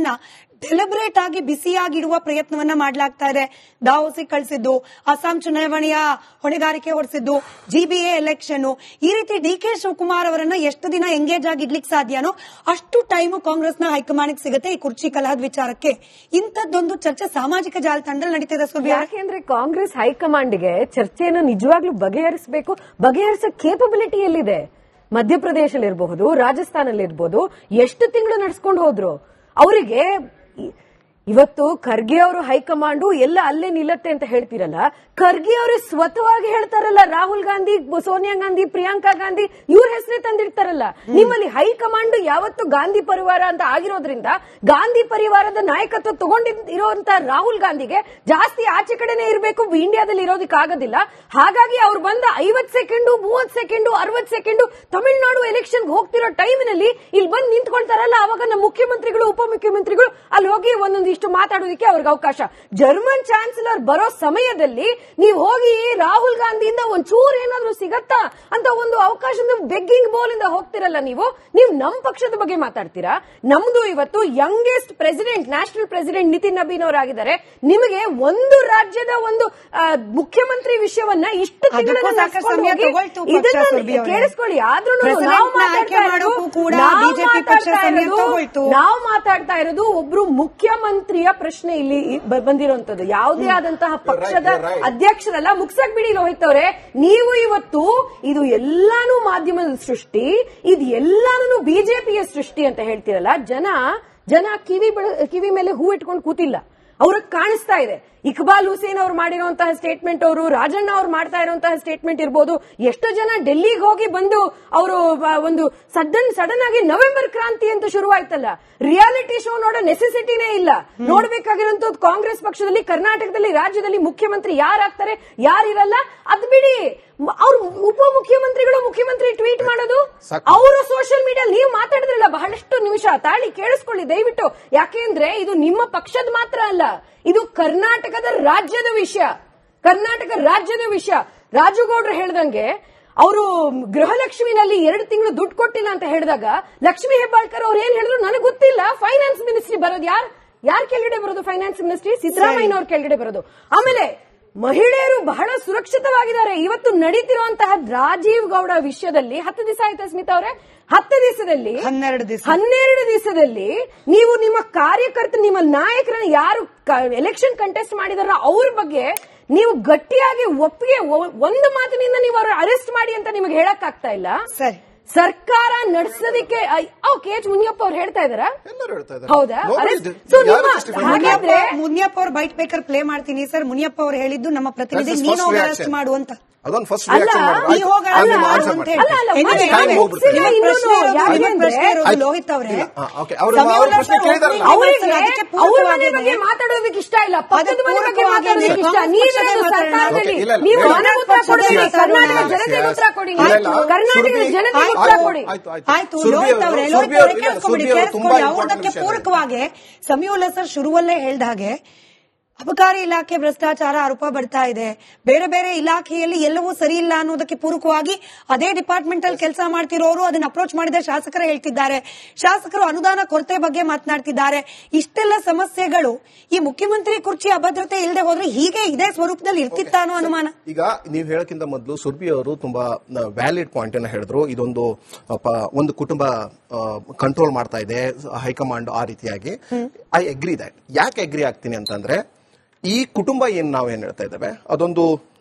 ವಿಷಯವನ್ನ ಡೆಲಿಬ್ರೇಟ್ ಆಗಿ ಬಿಸಿಯಾಗಿಡುವ ಪ್ರಯತ್ನವನ್ನ ಮಾಡಲಾಗ್ತಾ ಇದೆ. ದಾವೋಸಿ ಕಳಿಸಿದ್ದು, ಅಸ್ಸಾಂ ಚುನಾವಣೆಯ ಹೊಣೆಗಾರಿಕೆ ಹೊರಿಸಿದ್ದು, GBA ಎಲೆಕ್ಷನ್, ಈ ರೀತಿ DK ಶಿವಕುಮಾರ್ ಅವರನ್ನ ಎಷ್ಟು ದಿನ ಎಂಗೇಜ್ ಆಗಿ ಇಡ್ಲಿಕ್ಕೆ ಸಾಧ್ಯನೋ ಅಷ್ಟು ಟೈಮು ಕಾಂಗ್ರೆಸ್ನ ಹೈಕಮಾಂಡ್ ಸಿಗುತ್ತೆ ಈ ಕುರ್ಚಿ ಕಲಹದ ವಿಚಾರಕ್ಕೆ. ಇಂಥದ್ದೊಂದು ಚರ್ಚೆ ಸಾಮಾಜಿಕ ಜಾಲತಾಣದಲ್ಲಿ ನಡೀತಿದೆ. ಯಾಕೆಂದ್ರೆ ಕಾಂಗ್ರೆಸ್ ಹೈಕಮಾಂಡ್ಗೆ ಚರ್ಚೆಯನ್ನು ನಿಜವಾಗ್ಲೂ ಬಗೆಹರಿಸೋ ಕೇಪಬಿಲಿಟಿ ಎಲ್ಲಿದೆ? ಮಧ್ಯಪ್ರದೇಶದಲ್ಲಿರಬಹುದು, ರಾಜಸ್ಥಾನಲ್ಲಿರಬಹುದು, ಎಷ್ಟು ತಿಂಗಳು ನಡೆಸ್ಕೊಂಡು ಹೋದ್ರು. ಅವರಿಗೆ ಇವತ್ತು ಖರ್ಗೆ ಅವರು ಹೈಕಮಾಂಡು ಎಲ್ಲ ಅಲ್ಲೇ ನಿಲ್ಲತ್ತೆ ಅಂತ ಹೇಳ್ತಿರಲ್ಲ, ಖರ್ಗೆ ಅವರು ಸ್ವತಃವಾಗಿ ಹೇಳ್ತಾರಲ್ಲ, ರಾಹುಲ್ ಗಾಂಧಿ, ಸೋನಿಯಾ ಗಾಂಧಿ, ಪ್ರಿಯಾಂಕಾ ಗಾಂಧಿ ಇವ್ರ ಹೆಸರೇ ತಂದಿರ್ತಾರಲ್ಲ. ನಿಮ್ಮಲ್ಲಿ ಹೈಕಮಾಂಡ್ ಯಾವತ್ತು ಗಾಂಧಿ ಪರಿವಾರ ಅಂತ ಆಗಿರೋದ್ರಿಂದ ಗಾಂಧಿ ಪರಿವಾರದ ನಾಯಕತ್ವ ತಗೊಂಡಿರುವಂತ ರಾಹುಲ್ ಗಾಂಧಿಗೆ ಜಾಸ್ತಿ ಆಚೆ ಕಡೆನೆ ಇರಬೇಕು, ಇಂಡಿಯಾದಲ್ಲಿ ಇರೋದಕ್ಕೆ ಆಗೋದಿಲ್ಲ. ಹಾಗಾಗಿ ಅವ್ರು ಬಂದ 50 second, 30 second, 60 second Tamil Nadu election ಹೋಗ್ತಿರೋ ಟೈಮಿನಲ್ಲಿ ಇಲ್ಲಿ ಬಂದು ನಿಂತ್ಕೊಳ್ತಾರಲ್ಲ, ಅವಾಗ ನಮ್ಮ ಮುಖ್ಯಮಂತ್ರಿಗಳು, ಉಪಮುಖ್ಯಮಂತ್ರಿಗಳು ಅಲ್ಲಿ ಹೋಗಿ ಒಂದೊಂದಿಷ್ಟು ಮಾತಾಡೋದಕ್ಕೆ ಅವ್ರಿಗೆ ಅವಕಾಶ. ಜರ್ಮನ್ ಚಾನ್ಸಲರ್ ಬರೋ ಸಮಯದಲ್ಲಿ ನೀವು ಹೋಗಿ ರಾಹುಲ್ ಗಾಂಧಿಯಿಂದ ಒಂಚೂರು ಏನಾದ್ರೂ ಸಿಗತ್ತಾ ಅಂತ ಒಂದು ಅವಕಾಶದ ಬೆಗ್ಗಿಂಗ್ ಬೋಲ್ ಇಂದ ಹೋಗ್ತಿರಲ್ಲ. ನೀವು ನಮ್ಮ ಪಕ್ಷದ ಬಗ್ಗೆ ಮಾತಾಡ್ತೀರಾ. ನಮ್ದು ಇವತ್ತು youngest president, national president Nitin Nabin ಅವರಾಗಿದ್ದಾರೆ. ನಿಮಗೆ ಒಂದು ರಾಜ್ಯದ ಒಂದು ಮುಖ್ಯಮಂತ್ರಿ ವಿಷಯವನ್ನ ಇಷ್ಟು ಕೇಳಿಸ್ಕೊಳ್ಳಿ. ಆದ್ರೂ ನಾವು ಮಾತಾಡ್ತಾ ಇರೋದು ಒಬ್ರು ಮುಖ್ಯಮಂತ್ರಿಯ ಪ್ರಶ್ನೆ ಇಲ್ಲಿ ಬಂದಿರುವಂತದ್ದು. ಯಾವುದೇ ಆದಂತಹ ಪಕ್ಷದ ಅಧ್ಯಕ್ಷರಲ್ಲ. ಮುಗ್ಸಕ್ ಬಿಡಿ ಲೋಹಿತ್ ಅವರೇ, ನೀವು ಇವತ್ತು ಇದು ಎಲ್ಲಾನು ಮಾಧ್ಯಮದ ಸೃಷ್ಟಿ, ಇದು ಎಲ್ಲಾನು ಬಿಜೆಪಿಯ ಸೃಷ್ಟಿ ಅಂತ ಹೇಳ್ತಿರಲ್ಲ. ಜನ ಕಿವಿ ಮೇಲೆ ಹೂ ಇಟ್ಕೊಂಡು ಕೂತಿಲ್ಲ, ಅವ್ರಿಗೆ ಕಾಣಿಸ್ತಾ ಇದೆ. ಇಕ್ಬಾಲ್ ಹುಸೇನ್ ಅವ್ರು ಮಾಡಿರುವಂತಹ ಸ್ಟೇಟ್ಮೆಂಟ್, ಅವರು ರಾಜಣ್ಣ ಅವ್ರು ಮಾಡ್ತಾ ಇರುವಂತಹ ಸ್ಟೇಟ್ಮೆಂಟ್ ಇರ್ಬೋದು. ಎಷ್ಟು ಜನ ಡೆಲ್ಲಿಗೆ ಹೋಗಿ ಬಂದು ಅವರು ಒಂದು ಸಡನ್ ಆಗಿ ನವೆಂಬರ್ ಕ್ರಾಂತಿ ಅಂತ ಶುರುವಾಯ್ತಲ್ಲ. ರಿಯಾಲಿಟಿ ಶೋ ನೋಡೋ ನೆಸೆಸಿಟಿನೇ ಇಲ್ಲ. ನೋಡ್ಬೇಕಾಗಿರುವಂತದ್ದು ಕಾಂಗ್ರೆಸ್ ಪಕ್ಷದಲ್ಲಿ, ಕರ್ನಾಟಕದಲ್ಲಿ, ರಾಜ್ಯದಲ್ಲಿ ಮುಖ್ಯಮಂತ್ರಿ ಯಾರಾಗ್ತಾರೆ, ಯಾರಿರಲ್ಲ ಅದ್ ಬಿಡಿ. ಅವ್ರು ಉಪಮುಖ್ಯಮಂತ್ರಿಗಳು, ಮುಖ್ಯಮಂತ್ರಿ ಟ್ವೀಟ್ ಮಾಡೋದು, ಅವರು ಸೋಷಿಯಲ್ ಮೀಡಿಯಾ. ನೀವು ಮಾತಾಡಿದ್ರಲ್ಲ ಬಹಳಷ್ಟು ನಿಮಿಷ, ತಾಳಿ ಕೇಳಿಸ್ಕೊಳ್ಳಿ ದಯವಿಟ್ಟು. ಯಾಕೆಂದ್ರೆ ಇದು ನಿಮ್ಮ ಪಕ್ಷದ ಮಾತ್ರ ಅಲ್ಲ, ಇದು ಕರ್ನಾಟಕದ ರಾಜ್ಯದ ವಿಷಯ. ರಾಜುಗೌಡ್ರು ಹೇಳ್ದಂಗೆ ಅವರು ಗೃಹಲಕ್ಷ್ಮಿನಲ್ಲಿ 2 ತಿಂಗಳು ದುಡ್ಡು ಕೊಟ್ಟಿಲ್ಲ ಅಂತ ಹೇಳಿದಾಗ ಲಕ್ಷ್ಮೀ ಹೆಬ್ಬಾಳ್ಕರ್ ಅವ್ರು ಏನ್ ಹೇಳಿದ್ರು ನನಗೆ ಗೊತ್ತಿಲ್ಲ. ಫೈನಾನ್ಸ್ ಮಿನಿಸ್ಟ್ರಿ ಬರೋದು ಯಾರ್ ಕೆಳಗಡೆ ಬರೋದು? ಫೈನಾನ್ಸ್ ಮಿನಿಸ್ಟ್ರಿ ಸಿದ್ದರಾಮಯ್ಯ ಅವ್ರ ಕೆಳಗಡೆ ಬರೋದು. ಆಮೇಲೆ ಮಹಿಳೆಯರು ಬಹಳ ಸುರಕ್ಷಿತವಾಗಿದ್ದಾರೆ. ಇವತ್ತು ನಡೀತಿರುವಂತಹ ರಾಜೀವ್ ಗೌಡ ವಿಷಯದಲ್ಲಿ 10 ದಿವಸ ಆಯ್ತಾ ಸ್ಮಿತಾ ಅವರೇ? 10 ದಿವಸದಲ್ಲಿ 12 ದಿವಸದಲ್ಲಿ ನೀವು ನಿಮ್ಮ ಕಾರ್ಯಕರ್ತರು, ನಿಮ್ಮ ನಾಯಕರನ್ನ ಯಾರು ಎಲೆಕ್ಷನ್ ಕಂಟೆಸ್ಟ್ ಮಾಡಿದಾರ ಅವ್ರ ಬಗ್ಗೆ ನೀವು ಗಟ್ಟಿಯಾಗಿ ಒಪ್ಪಿಗೆ ಒಂದು ಮಾತಿನಿಂದ ನೀವು ಅವ್ರ ಅರೆಸ್ಟ್ ಮಾಡಿ ಅಂತ ನಿಮಗೆ ಹೇಳಕ್ ಆಗ್ತಾ ಇಲ್ಲ. ಸರಿ, ಸರ್ಕಾರ ನಡೆಸೋದಕ್ಕೆ KH ಮುನಿಯಪ್ಪ ಅವ್ರು ಹೇಳ್ತಾ ಇದಾರಾ? ಹೌದಾ? ಮುನಿಯಪ್ಪ ಅವ್ರು ಬೈಟ್ ಬೇಕರ್ ಪ್ಲೇ ಮಾಡ್ತೀನಿ ಸರ್. ಮುನಿಯಪ್ಪ ಅವ್ರು ಹೇಳಿದ್ದು ನಮ್ಮ ಪ್ರತಿನಿಧಿ ನೀನು ಅರೆಸ್ಟ್ ಮಾಡು ಅಂತ. ಅದೊಂದು ಫಸ್ಟ್ ಲೋಹಿತ್ ಅವರೇ ಮಾತಾಡೋದಕ್ಕೆ ಇಷ್ಟ ಇಲ್ಲ, ಪಕ್ಕದ ಮನೆ ಬಗ್ಗೆ ಮಾತಾಡೋದಕ್ಕೆ ಇಷ್ಟ. ನೀವೇನು ಸರ್ಕಾರದಲ್ಲಿ ನೀವು ಕರ್ನಾಟಕ ಜನತೆಗೆ ಉತ್ತರ ಕೊಡಿ, ಕರ್ನಾಟಕದ ಜನತೆಗೆ ಉತ್ತರ ಕೊಡಿ. ಆಯ್ತು ಲೋಹಿತ್ ಅವರೇ, ಕೇಳಿಸ್ಕೊಳ್ಳಿ. ಯಾವುದಕ್ಕೆ ಪೂರಕವಾಗಿ ಸಮೀವುಲ್ಲಾ ಸರ್ ಶುರುವಲ್ಲೇ ಹೇಳ್ದ ಹಾಗೆ ಅಬಕಾರಿ ಇಲಾಖೆ ಭ್ರಷ್ಟಾಚಾರ ಆರೋಪ ಬರ್ತಾ ಇದೆ. ಬೇರೆ ಬೇರೆ ಇಲಾಖೆಯಲ್ಲಿ ಎಲ್ಲವೂ ಸರಿ ಇಲ್ಲ ಅನ್ನೋದಕ್ಕೆ ಪೂರಕವಾಗಿ ಅದೇ ಡಿಪಾರ್ಟ್ಮೆಂಟ್ ಅಲ್ಲಿ ಕೆಲಸ ಮಾಡ್ತಿರೋರು ಅದನ್ನ ಅಪ್ರೋಚ್ ಮಾಡಿದ ಶಾಸಕರು ಹೇಳ್ತಿದ್ದಾರೆ. ಶಾಸಕರು ಅನುದಾನ ಕೊರತೆ ಬಗ್ಗೆ ಮಾತನಾಡ್ತಿದ್ದಾರೆ. ಇಷ್ಟೆಲ್ಲ ಸಮಸ್ಯೆಗಳು ಈ ಮುಖ್ಯಮಂತ್ರಿ ಕುರ್ಚಿ ಅಭದ್ರತೆ ಇಲ್ಲದೆ ಹೋದ್ರೆ ಹೀಗೆ ಇದೇ ಸ್ವರೂಪದಲ್ಲಿ ಇರ್ತಿತ್ತ ಅನ್ನೋ ಅನುಮಾನ. ಈಗ ನೀವು ಹೇಳಕ್ಕಿಂತ ಮೊದಲು ಸುರ್ಬಿ ಅವರು ತುಂಬಾ ವ್ಯಾಲಿಡ್ ಪಾಯಿಂಟ್ ಅನ್ನ ಹೇಳಿದ್ರು. ಇದೊಂದು ಒಂದು ಕುಟುಂಬ ಕಂಟ್ರೋಲ್ ಮಾಡ್ತಾ ಇದೆ ಹೈಕಮಾಂಡ್ ಆ ರೀತಿಯಾಗಿ. I agree that. ಯಾಕೆ ಅಗ್ರಿ ಆಗ್ತೀನಿ ಅಂತಂದ್ರೆ, ಈ ಕುಟುಂಬ ಏನ್ ನಾವೇನ್ ಹೇಳ್ತಾ ಇದ್ದೇವೆ ಅದೊಂದು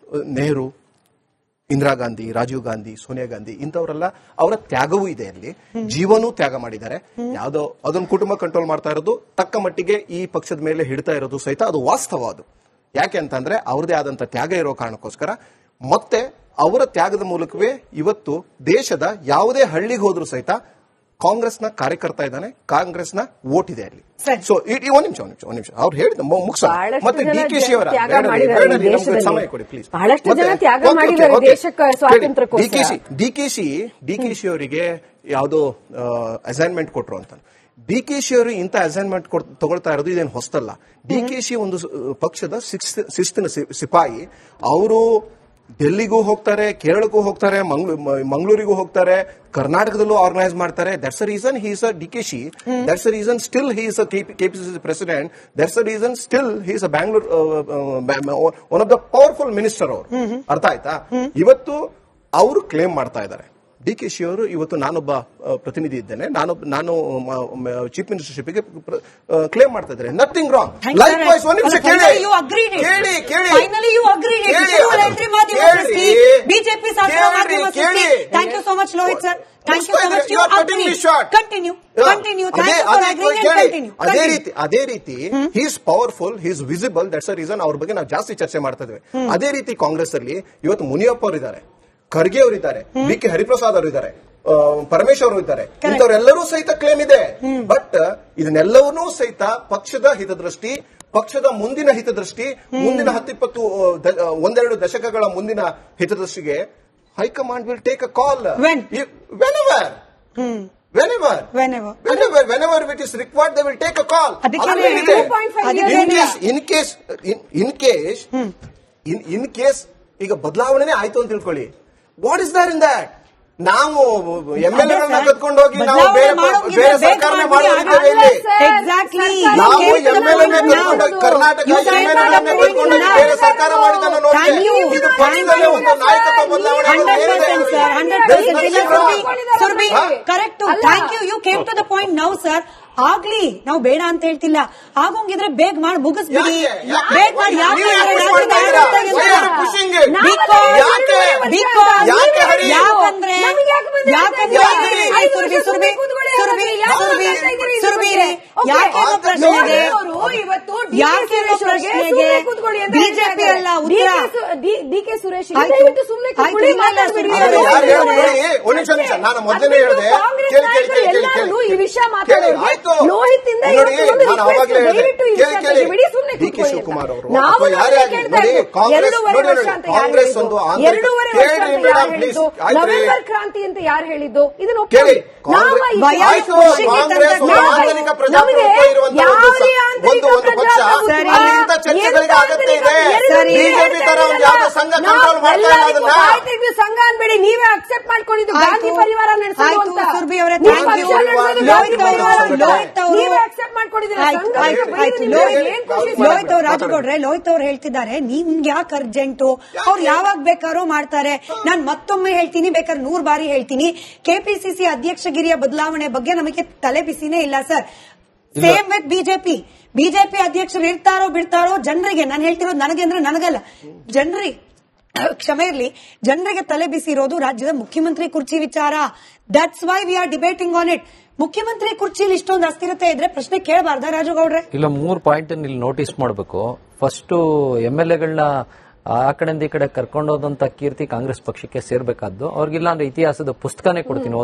ನೆಹರು, ಇಂದಿರಾ ಗಾಂಧಿ, ರಾಜೀವ್ ಗಾಂಧಿ, ಸೋನಿಯಾ ಗಾಂಧಿ ಇಂಥವರೆಲ್ಲ ಅವರ ತ್ಯಾಗವೂ ಇದೆ, ಅಲ್ಲಿ ಜೀವನೂ ತ್ಯಾಗ ಮಾಡಿದ್ದಾರೆ. ಯಾವುದೋ ಅದೊಂದು ಕುಟುಂಬ ಕಂಟ್ರೋಲ್ ಮಾಡ್ತಾ ಇರೋದು ತಕ್ಕ ಮಟ್ಟಿಗೆ ಈ ಪಕ್ಷದ ಮೇಲೆ ಹಿಡ್ತಾ ಇರೋದು ಸಹಿತ ಅದು ವಾಸ್ತವ. ಅದು ಯಾಕೆ ಅಂತಂದ್ರೆ ಅವ್ರದೇ ಆದಂತ ತ್ಯಾಗ ಇರೋ ಕಾರಣಕ್ಕೋಸ್ಕರ, ಮತ್ತೆ ಅವರ ತ್ಯಾಗದ ಮೂಲಕವೇ ಇವತ್ತು ದೇಶದ ಯಾವುದೇ ಹಳ್ಳಿಗೆ ಹೋದ್ರೂ ಸಹಿತ ಕಾಂಗ್ರೆಸ್ನ ಕಾರ್ಯಕರ್ತ ಇದ್ದಾನೆ, ಕಾಂಗ್ರೆಸ್ನ ವೋಟ್ ಇದೆ ಅಲ್ಲಿ. ಸೊ ಒಂದ್ ನಿಮಿಷ ಅವ್ರು ಹೇಳಿದ ಮುಗಿಸ. ಮತ್ತೆ DKಶಿ ಅವರ ಸಮಯ ಕೊಡಿ ಪ್ಲೀಸ್. DKಶಿ ಅವರಿಗೆ ಯಾವುದೋ ಅಸೈನ್ಮೆಂಟ್ ಕೊಟ್ರು ಅಂತ. DKಶಿ ಅವರು ಇಂಥ ಅಸೈನ್ಮೆಂಟ್ ತಗೊಳ್ತಾ ಇರೋದು ಇದೇನು ಹೊಸ್ತಲ್ಲ. DKಶಿ ಒಂದು ಪಕ್ಷದ ಶಿಸ್ತಿನ ಸಿಪಾಯಿ. ಅವರು ಡೆಲ್ಲಿಗೂ ಹೋಗ್ತಾರೆ, ಕೇರಳಕ್ಕೂ ಹೋಗ್ತಾರೆ, ಮಂಗಳೂರಿಗೂ ಹೋಗ್ತಾರೆ, ಕರ್ನಾಟಕದಲ್ಲೂ ಆರ್ಗನೈಸ್ ಮಾಡ್ತಾರೆ. That's a reason he is a DKShi. That's a reason still he is a KPCC president. That's a reason still he is a Bangalore one of the powerful minister ಅವರು. ಅರ್ಥ ಆಯ್ತಾ? ಇವತ್ತು ಅವರು ಕ್ಲೇಮ್ ಮಾಡ್ತಾ ಇದ್ದಾರೆ, ಡಿ ಕೆ ಶಿ ಅವರು ಇವತ್ತು ನಾನೊಬ್ಬ ಪ್ರತಿನಿಧಿ ಇದ್ದೇನೆ, ನಾನು ಚೀಫ್ ಮಿನಿಸ್ಟರ್ಶಿಪ್ಗೆ ಕ್ಲೇಮ್ ಮಾಡ್ತಾ ಇದ್ದಾರೆ. Nothing wrong. ಲೈಕ್ ವೈಸ್ ಒಂದು ನಿಮಿಷ ಕೇಳಿ BJP thank you so much Lohit sir. Thank you so much. You continue. ಅದೇ ರೀತಿ he is powerful, he is visible. That's a reason ಅವ್ರ ಬಗ್ಗೆ ನಾವು ಜಾಸ್ತಿ ಚರ್ಚೆ ಮಾಡ್ತಾ ಇದ್ದೇವೆ. ಅದೇ ರೀತಿ ಕಾಂಗ್ರೆಸ್ ಅಲ್ಲಿ ಇವತ್ತು ಮುನಿಯಪ್ಪ ಅವರು ಇದ್ದಾರೆ, ಖರ್ಗೆ ಅವರು ಇದ್ದಾರೆ, ಬಿ ಕೆ ಹರಿಪ್ರಸಾದ್ ಅವರು ಇದ್ದಾರೆ, ಪರಮೇಶ್ವರ್ ಅವರು ಇದ್ದಾರೆ. ಇಂಥವರೆಲ್ಲರೂ ಸಹಿತ ಕ್ಲೇಮ್ ಇದೆ. ಬಟ್ ಇದನ್ನೆಲ್ಲವನ್ನೂ ಸಹಿತ ಪಕ್ಷದ ಹಿತದೃಷ್ಟಿ, ಪಕ್ಷದ ಮುಂದಿನ ಹಿತದೃಷ್ಟಿ, ಮುಂದಿನ 10-20 ಒಂದೆರಡು ದಶಕಗಳ ಮುಂದಿನ ಹಿತದೃಷ್ಟಿಗೆ high command will take a call whenever it is required. They will take a call. in case ಈಗ ಬದಲಾವಣೆ ಆಯ್ತು ಅಂತ ತಿಳ್ಕೊಳ್ಳಿ, what is there in that? ನಾವು MLA ಕತ್ಕೊಂಡು ಹೋಗಿ ನಾವು ಬೇರೆ ಸರ್ಕಾರನೇ ಮಾಡೋದಿದ್ದೇವೆ ಇಲ್ಲಿ. ನಾವು MLA ಕತ್ಕೊಂಡು ಕರ್ನಾಟಕ MLA ಕತ್ಕೊಂಡು ಬೇರೆ ಸರ್ಕಾರ ಮಾಡಿದ್ದನ್ನು ನೋಡಿ. ಇದು ಪಕ್ಷದಲ್ಲಿ ಒಂದು ನಾಯಕತ್ವ ಬದಲಾವಣೆ. Correct. Thank you. You came to the point now sir. ಆಗ್ಲಿ, ನಾವು ಬೇಡ ಅಂತ ಹೇಳ್ತಿಲ್ಲ. ಆಗೋಂಗಿದ್ರೆ ಬೇಗ ಮಾಡಿ ಮುಗಿಸ್ಬಿಡಿ. ಬೇಗ ಮಾಡಿ. ಬಿಜೆಪಿ ಅಲ್ಲ ಉತ್ತರ. ಡಿ ಕೆ ಸುರೇಶ್ ನಾನು ಮೊದಲೇ ಹೇಳಿದೆ, ಈ ವಿಷಯ ಮಾತಾಡೋದು ಲೋಹಿತ್ ಇಂದ ಡಿ ಕೆ ಶಿವಕುಮಾರ್ ಅವರು ಅಥವಾ ಯಾರೇ ಆಗಲಿ ನೋಡಿ, ಕಾಂಗ್ರೆಸ್ ಒಂದು ನವೆಂಬರ್ ಕ್ರಾಂತಿ ಅಂತ ಯಾರು ಹೇಳಿದ್ದು? ಇದನ್ನು ಕೇಳಿ. ಕಾಂಗ್ರೆಸ್ ಆಂತರಿಕ ಪ್ರಜಾಪ್ರಭುತ್ವ ಇರುವಂತಹ ಒಂದು ಪಕ್ಷ, ಅಲ್ಲಿಂದ ಚರ್ಚೆಗಳಿಗೆ ಅಗತ್ಯ ಇದೆ. ಬಿಜೆಪಿ ತರ ಒಂದು ಯಾವುದೋ ಸಂಘ ಕಂಟ್ರೋಲ್ ಮಾಡ್ತಾ ಇಲ್ಲ ಅದನ್ನ. ಸಂಘ ಅನ್ಬೇಡಿ, ನೀವೇ ಅಕ್ಸೆಪ್ಟ್ ಮಾಡ್ಕೊಂಡಿದ್ದು ಗಾಂಧಿ ಪರಿವಾರ ನಡೆಸೋದು ಅಂತ. ಲೋಹಿತ್ ಅವ್ರು ಹೇಳ್ತಿದ್ದಾರೆ, ನಿಮ್ಗೆ ಯಾಕೆ ಅರ್ಜೆಂಟು? ಅವ್ರು ಯಾವಾಗ ಬೇಕಾದ್ರೂ ಮಾಡ್ತಾರೆ. ನಾನು ಮತ್ತೊಮ್ಮೆ ಹೇಳ್ತೀನಿ, ಬೇಕಾದ್ರೆ 100 ಬಾರಿ ಹೇಳ್ತೀನಿ, ಕೆಪಿಸಿಸಿ ಅಧ್ಯಕ್ಷಗಿರಿಯ ಬದಲಾವಣೆ ಬಗ್ಗೆ ನಮಗೆ ತಲೆ ಬಿಸಿನೇ ಇಲ್ಲ ಸರ್. ಸೇಮ್ ವಿತ್ ಬಿಜೆಪಿ ಅಧ್ಯಕ್ಷರು ಇರ್ತಾರೋ ಬಿಡ್ತಾರೋ ಜನರಿಗೆ, ನಾನು ಹೇಳ್ತಿರೋದು ನನಗೆ ಅಂದ್ರೆ ನನಗಲ್ಲ, ಜನರಿಗೆ ಕ್ಷಮೆ ಇರಲಿ, ಜನರಿಗೆ ತಲೆ ಬಿಸಿ ಇರೋದು ರಾಜ್ಯದ ಮುಖ್ಯಮಂತ್ರಿ ಕುರ್ಚಿ ವಿಚಾರ. That's why we are debating on it. ಮುಖ್ಯಮಂತ್ರಿ ಕುರ್ಚಿಲಿ ಇಷ್ಟೊಂದು ಅಸ್ಥಿರತೆ ಇದ್ರೆ ಪ್ರಶ್ನೆ ಕೇಳಬಾರ್ದ ರಾಜುಗೌಡ್ರೆ? ಇಲ್ಲ, 3 ಪಾಯಿಂಟ್ ಇಲ್ಲಿ ನೋಟಿಸ್ ಮಾಡಬೇಕು. ಫಸ್ಟ್, MLAಗಳನ್ನ ಆ ಕಡೆಯಿಂದ ಈ ಕಡೆ ಕರ್ಕೊಂಡೋದಂತ ಕೀರ್ತಿ ಕಾಂಗ್ರೆಸ್ ಪಕ್ಷಕ್ಕೆ ಸೇರ್ಬೇಕಾದ್ದು. ಅವ್ರಿಗಿಲ್ಲ ಅಂದ್ರೆ ಇತಿಹಾಸದ ಪುಸ್ತಕನೇ ಕೊಡ್ತೀನಿ.